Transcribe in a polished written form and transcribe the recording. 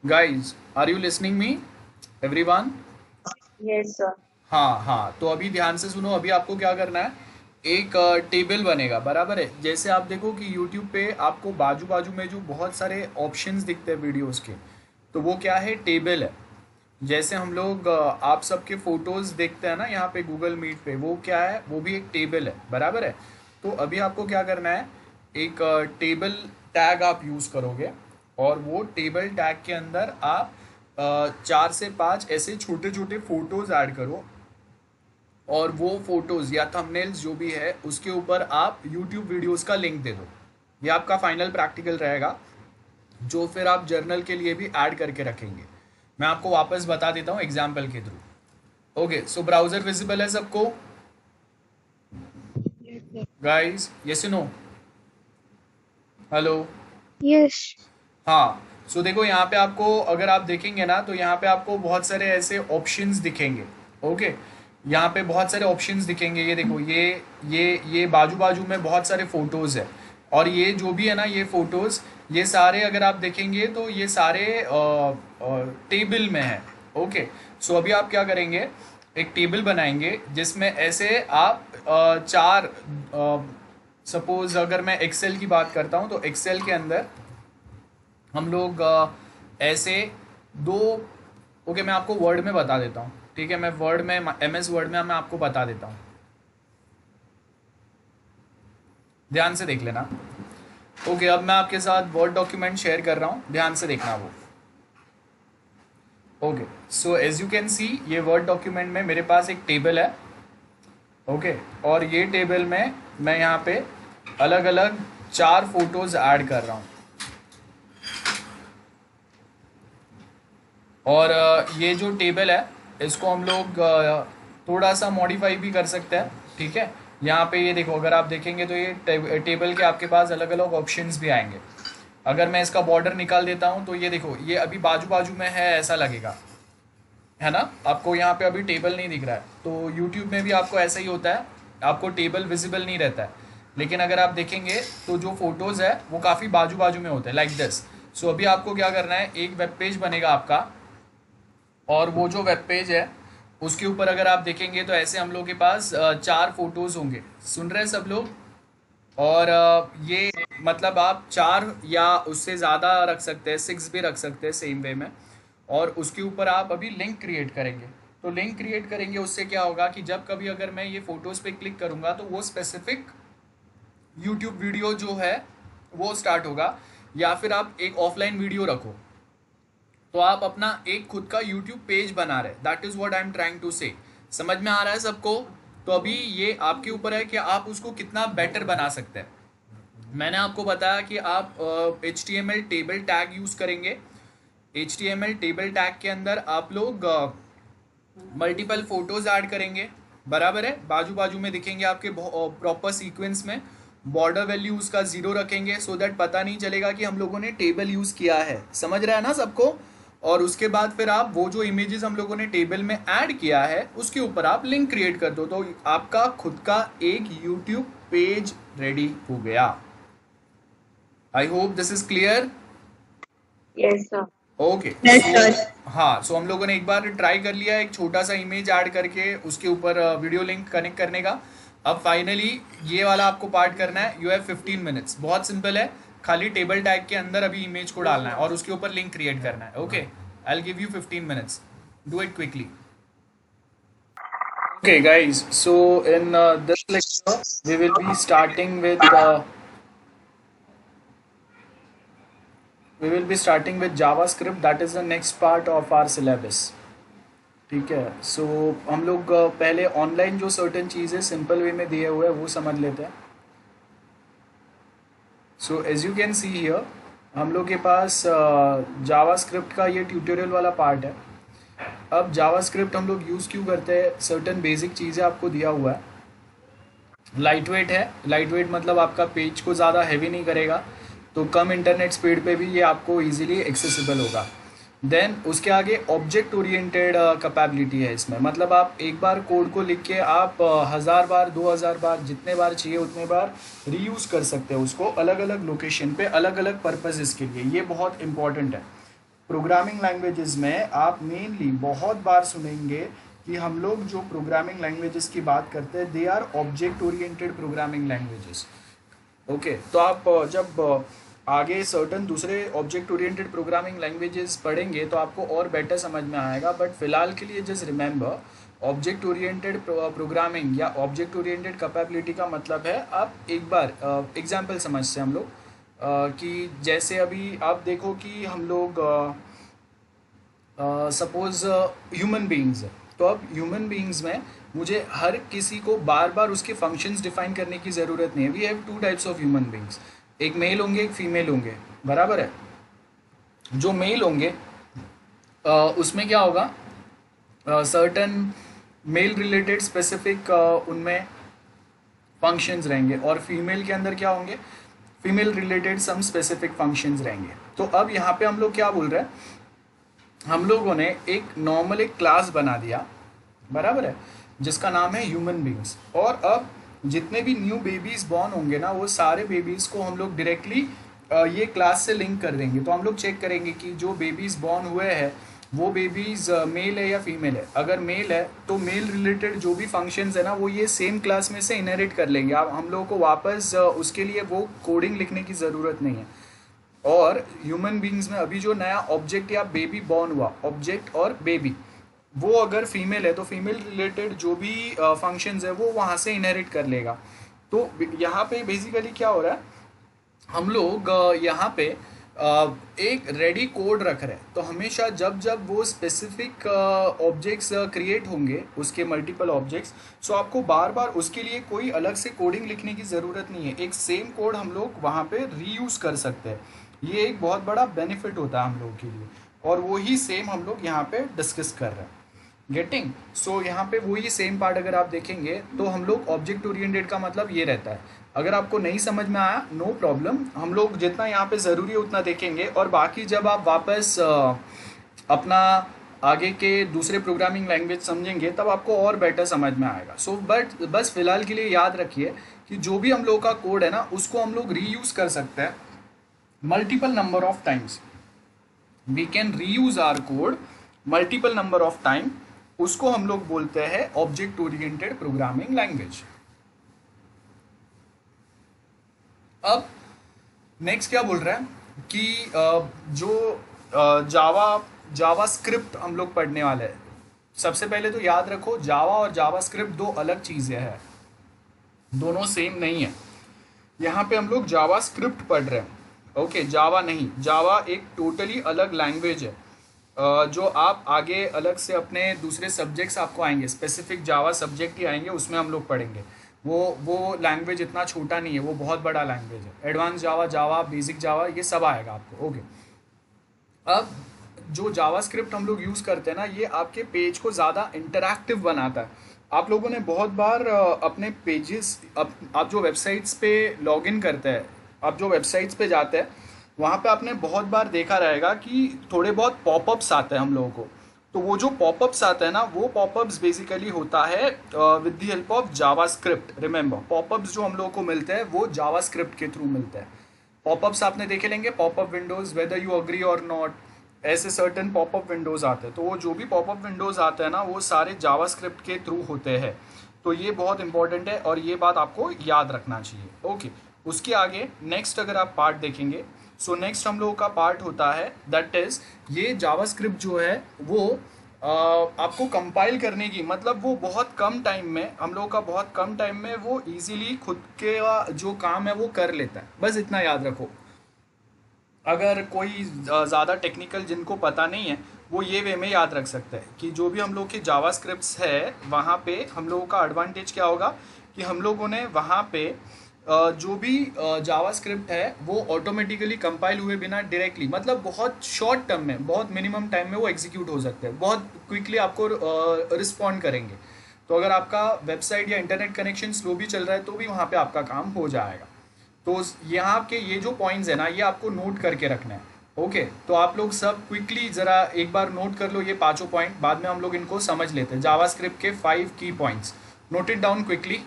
Guys, are you listening me? Everyone? Yes, sir. हाँ हाँ, तो अभी ध्यान से सुनो। अभी आपको क्या करना है, एक टेबल बनेगा, बराबर है। जैसे आप देखो कि यूट्यूब पे आपको बाजू बाजू में जो बहुत सारे ऑप्शंस दिखते हैं वीडियोस के, तो वो क्या है, टेबल है। जैसे हम लोग आप सबके फोटोज देखते हैं ना यहाँ पे गूगल मीट पे, वो क्या है, वो भी एक टेबल है, बराबर है। तो अभी आपको क्या करना है, एक टेबल टैग आप यूज़ करोगे, और वो टेबल टैग के अंदर आप 4 से 5 ऐसे छोटे छोटे फोटोज ऐड करो, और वो फोटोज या थंबनेल्स जो भी है उसके ऊपर आप यूट्यूब वीडियोस का लिंक दे दो। ये आपका फाइनल प्रैक्टिकल रहेगा, जो फिर आप जर्नल के लिए भी ऐड करके रखेंगे। मैं आपको वापस बता देता हूँ एग्जाम्पल के थ्रू। ओके, सो ब्राउजर विजिबल है सबको? Yes, sir. Guys, yes no? Hello? Yes. हाँ। सो देखो यहाँ पे आपको, अगर आप देखेंगे ना, तो यहाँ पे आपको बहुत सारे ऐसे ऑप्शंस दिखेंगे। ओके, यहाँ पे बहुत सारे ऑप्शंस दिखेंगे। ये देखो, ये बाजू बाजू में बहुत सारे फोटोज है, और ये जो भी है ना, ये फोटोज, ये सारे अगर आप देखेंगे तो ये सारे टेबल में है। ओके, सो अभी आप क्या करेंगे, एक टेबल बनाएंगे जिसमें ऐसे आप चार, सपोज अगर मैं एक्सेल की बात करता हूँ, तो एक्सेल के अंदर हम लोग ऐसे दो। ओके, मैं आपको वर्ड में बता देता हूँ, ठीक है। मैं वर्ड में, MS वर्ड में मैं आपको बता देता हूँ, ध्यान से देख लेना। ओके, अब मैं आपके साथ वर्ड डॉक्यूमेंट शेयर कर रहा हूँ, ध्यान से देखना वो। Okay, so as you can see, ये वर्ड डॉक्यूमेंट में मेरे पास एक टेबल है। ओके, और ये टेबल में मैं यहाँ पे अलग अलग 4 फोटोज ऐड कर रहा हूँ, और ये जो टेबल है इसको हम लोग थोड़ा सा मॉडिफाई भी कर सकते हैं, ठीक है। यहाँ पे ये देखो, अगर आप देखेंगे तो ये टेबल के आपके पास अलग अलग ऑप्शंस भी आएंगे। अगर मैं इसका बॉर्डर निकाल देता हूँ, तो ये देखो, ये अभी बाजू बाजू में है ऐसा लगेगा, है ना। आपको यहाँ पे अभी टेबल नहीं दिख रहा है, तो यूट्यूब में भी आपको ऐसा ही होता है, आपको टेबल विजिबल नहीं रहता है। लेकिन अगर आप देखेंगे तो जो फोटोज़ है वो काफ़ी बाजू बाजू में होते हैं, लाइक दिस। सो अभी आपको क्या करना है, एक वेब पेज बनेगा आपका, और वो जो वेब पेज है उसके ऊपर अगर आप देखेंगे तो ऐसे हम लोग के पास 4 फोटोज होंगे। सुन रहे हैं सब लोग? और ये मतलब आप 4 या उससे ज़्यादा रख सकते हैं, 6 भी रख सकते हैं सेम वे में। और उसके ऊपर आप अभी लिंक क्रिएट करेंगे। तो लिंक क्रिएट करेंगे, उससे क्या होगा कि जब कभी अगर मैं ये फ़ोटोज़ पे क्लिक करूँगा तो वो स्पेसिफिक यूट्यूब वीडियो जो है वो स्टार्ट होगा। या फिर आप एक ऑफलाइन वीडियो रखो, तो आप अपना एक खुद का यूट्यूब पेज बना रहे, that is what I am trying to say. समझ में आ रहा है सबको? तो अभी ये आपके ऊपर है कि आप उसको कितना बेटर बना सकते हैं। मैंने आपको बताया कि आप HTML टेबल टैग यूज़ करेंगे। HTML टेबल टैग के अंदर आप लोग मल्टीपल फोटोज ऐड करेंगे, बराबर है। बाजू बाजू में दिखेंगे आपके प्रॉपर सीक्वेंस में। बॉर्डर वैल्यू उसका 0 रखेंगे, सो दैट पता नहीं चलेगा कि हम लोगों ने टेबल यूज़ किया है। समझ रहा है ना सबको? और उसके बाद फिर आप वो जो इमेजेस हम लोगों ने टेबल में ऐड किया है उसके ऊपर आप लिंक क्रिएट कर दो, तो आपका खुद का एक यूट्यूब पेज रेडी हो गया। I hope this is clear. Yes, sir. Okay, Yes, so sir. हाँ, सो हम लोगों ने एक बार ट्राई कर लिया एक छोटा सा इमेज ऐड करके उसके ऊपर वीडियो लिंक कनेक्ट करने का। अब फाइनली ये वाला आपको पार्ट करना है। यू हैव 15 मिनट्स, बहुत सिंपल है। खाली टेबल टैग के अंदर अभी इमेज को डालना है और उसके ऊपर लिंक क्रिएट करना है। Okay, I will give you 15 minutes, do it quickly. Okay guys, so in this lecture we will be starting with JavaScript, that is the next part of our syllabus। ठीक है, सो हम लोग पहले online जो certain चीज़ें simple way में दिए हुए हैं वो समझ लेते हैं। So as you can see here, हम लोग के पास जावास्क्रिप्ट का ये ट्यूटोरियल वाला पार्ट है। अब जावास्क्रिप्ट हम लोग यूज़ क्यों करते हैं, सर्टेन बेसिक चीज़ें आपको दिया हुआ है। लाइट वेट है, लाइट वेट मतलब आपका पेज को ज़्यादा हैवी नहीं करेगा, तो कम इंटरनेट स्पीड पे भी ये आपको इजीली एक्सेसिबल होगा। देन उसके आगे ऑब्जेक्ट ओरिएंटेड कैपेबिलिटी है इसमें, मतलब आप एक बार कोड को लिख के आप 1000 बार 2000 बार जितने बार चाहिए उतने बार रीयूज़ कर सकते हैं उसको, अलग अलग लोकेशन पे अलग अलग पर्पजेज़ के लिए। ये बहुत इंपॉर्टेंट है। प्रोग्रामिंग लैंग्वेजेस में आप मेनली बहुत बार सुनेंगे कि हम लोग जो प्रोग्रामिंग लैंग्वेजेस की बात करते हैं they are object oriented programming languages. Okay, तो आप जब आगे सर्टन दूसरे ऑब्जेक्ट ओरिएंटेड प्रोग्रामिंग लैंग्वेजेस पढ़ेंगे तो आपको और बेटर समझ में आएगा, बट फिलहाल के लिए just remember object oriented programming या ऑब्जेक्ट ओरिएंटेड कैपेबिलिटी का मतलब है, आप एक बार एग्जांपल समझते हैं हम लोग कि जैसे अभी आप देखो कि हम लोग सपोज ह्यूमन बीइंग्स है, तो अब ह्यूमन बीइंग्स में मुझे हर किसी को बार बार उसके फंक्शंस डिफाइन करने की ज़रूरत नहीं है। We have two types of human beings, एक मेल होंगे एक फीमेल होंगे, बराबर है। जो मेल होंगे उसमें क्या होगा, सर्टन मेल रिलेटेड स्पेसिफिक उनमें फंक्शंस रहेंगे, और फीमेल के अंदर क्या होंगे, female related some specific functions रहेंगे। तो अब यहाँ पे हम लोग क्या बोल रहे हैं, हम लोगों ने एक नॉर्मल एक क्लास बना दिया, बराबर है, जिसका नाम है ह्यूमन बींग्स। और अब जितने भी न्यू बेबीज़ बॉर्न होंगे ना, वो सारे बेबीज़ को हम लोग डायरेक्टली ये क्लास से लिंक कर देंगे। तो हम लोग चेक करेंगे कि जो बेबीज़ बॉर्न हुए हैं वो बेबीज़ मेल है या फीमेल है। अगर मेल है तो मेल रिलेटेड जो भी फंक्शंस है ना, वो ये सेम क्लास में से इनहेरिट कर लेंगे। अब हम लोगों को वापस उसके लिए वो कोडिंग लिखने की ज़रूरत नहीं है। और ह्यूमन बींग्स में अभी जो नया ऑब्जेक्ट या बेबी बॉर्न हुआ, ऑब्जेक्ट और बेबी, वो अगर फीमेल है तो फीमेल रिलेटेड जो भी फंक्शंस है वो वहाँ से इनहेरिट कर लेगा। तो यहाँ पे बेसिकली क्या हो रहा है, हम लोग यहाँ पे एक रेडी कोड रख रहे हैं। तो हमेशा जब जब वो स्पेसिफिक ऑब्जेक्ट्स क्रिएट होंगे, उसके मल्टीपल ऑब्जेक्ट्स, सो आपको बार बार उसके लिए कोई अलग से कोडिंग लिखने की ज़रूरत नहीं है। एक सेम कोड हम लोग वहाँ पे रीयूज़ कर सकते हैं। ये एक बहुत बड़ा बेनिफिट होता है हम लोगों के लिए, और वही सेम हम लोग यहाँ पे डिस्कस कर रहे हैं। गेटिंग? सो यहाँ पे वही सेम पार्ट अगर आप देखेंगे तो हम लोग ऑब्जेक्ट ओरिएंटेड का मतलब ये रहता है। अगर आपको नहीं समझ में आया, नो प्रॉब्लम, हम लोग जितना यहाँ पे ज़रूरी है उतना देखेंगे, और बाकी जब आप वापस अपना आगे के दूसरे प्रोग्रामिंग लैंग्वेज समझेंगे तब आपको और बेटर समझ में आएगा। सो बट बस फिलहाल के लिए याद रखिए कि जो भी हम लोग का कोड है ना, उसको हम लोग रीयूज़ कर सकते हैं multiple number of times. We can reuse our code multiple number of time. उसको हम लोग बोलते हैं ऑब्जेक्ट ओरिएंटेड प्रोग्रामिंग लैंग्वेज। अब नेक्स्ट क्या बोल रहा है कि जो जावा स्क्रिप्ट हम लोग पढ़ने वाले हैं। सबसे पहले तो याद रखो, जावा और जावा स्क्रिप्ट दो अलग चीज़ें हैं, दोनों सेम नहीं है। यहाँ पे हम लोग जावा स्क्रिप्ट पढ़ रहे हैं, ओके, जावा नहीं। जावा एक टोटली अलग लैंग्वेज है, जो आप आगे अलग से अपने दूसरे सब्जेक्ट्स आपको आएंगे, स्पेसिफिक जावा सब्जेक्ट ही आएंगे, उसमें हम लोग पढ़ेंगे। वो लैंग्वेज इतना छोटा नहीं है, वो बहुत बड़ा लैंग्वेज है। एडवांस जावा, जावा, बेसिक जावा, ये सब आएगा आपको, ओके। अब जो जावा स्क्रिप्ट हम लोग यूज़ करते हैं ना, ये आपके पेज को ज़्यादा इंटरैक्टिव बनाता है। आप लोगों ने बहुत बार अपने पेजेस, आप जो वेबसाइट्स पे लॉगिन करते हैं, आप जो वेबसाइट्स पे जाते हैं, वहाँ पे आपने बहुत बार देखा रहेगा कि थोड़े बहुत पॉपअप्स आते हैं हम लोगों को। तो वो जो पॉपअप्स आते हैं ना, वो पॉपअप्स बेसिकली होता है with the help of Java script. Remember, popups जो हम लोगों को मिलते हैं वो जावा स्क्रिप्ट के थ्रू मिलते हैं। पॉपअप्स आपने देखे लेंगे, popup Windows, whether you agree और नॉट, ऐसे सर्टन पॉपअप विंडोज़ आते हैं। तो वो जो भी पॉपअप विंडोज़ आते हैं ना, वो सारे जावा स्क्रिप्ट के थ्रू होते हैं। तो ये बहुत इंपॉर्टेंट है और ये बात आपको याद रखना चाहिए, ओके। उसके आगे नेक्स्ट अगर आप पार्ट देखेंगे, सो नेक्स्ट हम लोगों का पार्ट होता है दैट इज़, ये जावास्क्रिप्ट जो है वो आपको कंपाइल करने की, मतलब वो बहुत कम टाइम में, हम लोगों का बहुत कम टाइम में वो इजीली खुद के जो काम है वो कर लेता है। बस इतना याद रखो। अगर कोई ज़्यादा टेक्निकल जिनको पता नहीं है, वो ये वे में याद रख सकते हैं कि जो भी हम लोग के जावास्क्रिप्ट्स है, वहाँ पे हम लोगों का एडवांटेज क्या होगा कि हम लोगों ने वहाँ पे जो भी जावास्क्रिप्ट है वो ऑटोमेटिकली कंपाइल हुए बिना डायरेक्टली, मतलब बहुत शॉर्ट टर्म में, बहुत मिनिमम टाइम में वो एग्जीक्यूट हो सकते हैं, बहुत क्विकली आपको रिस्पॉन्ड करेंगे। तो अगर आपका वेबसाइट या इंटरनेट कनेक्शन स्लो भी चल रहा है तो भी वहाँ पे आपका काम हो जाएगा। तो यहाँ के ये जो पॉइंट्स है ना, ये आपको नोट करके रखना है, ओके। तो आप लोग सब क्विकली ज़रा एक बार नोट कर लो ये पाँचों पॉइंट, बाद में हम लोग इनको समझ लेते हैं। जावास्क्रिप्ट के 5 की points, note it down quickly.